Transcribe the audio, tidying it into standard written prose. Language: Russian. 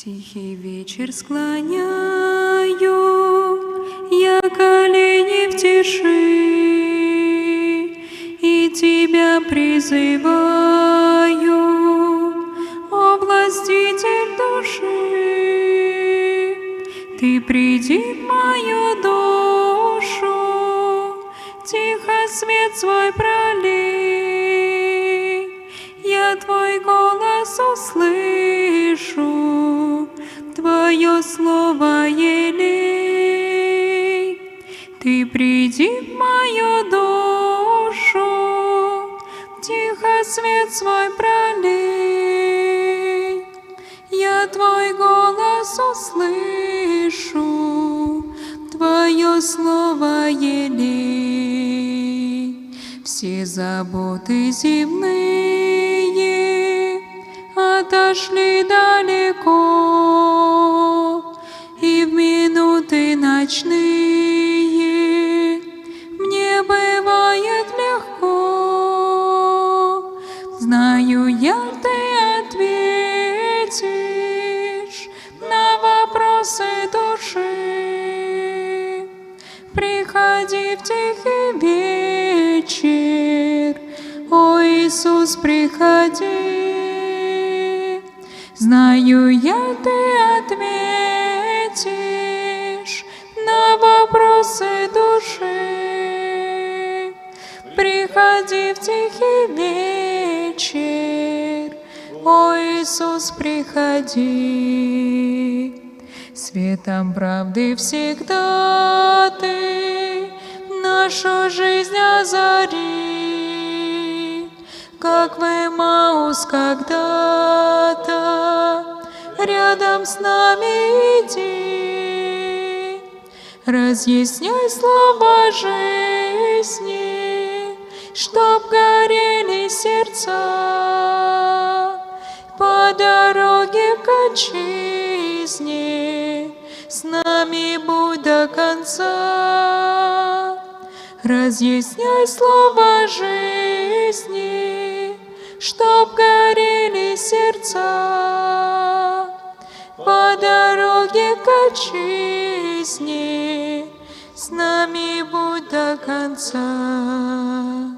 Тихий вечер склоняю я колени в тиши и тебя призываю, о властитель души. Ты приди в мою душу, тихо свет свой пролей, я твой голос услышу, твое слово елей. Ты приди в мою душу, тихо свет свой пролей, я твой голос услышу, твое слово елей. Все заботы земные отошли далеко, и в минуты ночные мне бывает легко. Знаю я, ты ответишь на вопросы души. Приходи в тихий вечер, о Иисус, приходи. Знаю я, ты ответишь на вопросы души. Приходи в тихий вечер, о Иисус, приходи. Светом правды всегда ты нашу жизнь озари, как в Эмаус когда-то рядом с нами иди. Разъясняй слова жизни, чтоб горели сердца по дороге к отчизне. С нами будь до конца. Разъясняй слова жизни, чтоб горели сердца по дороге к отчизне. С нами будь до конца.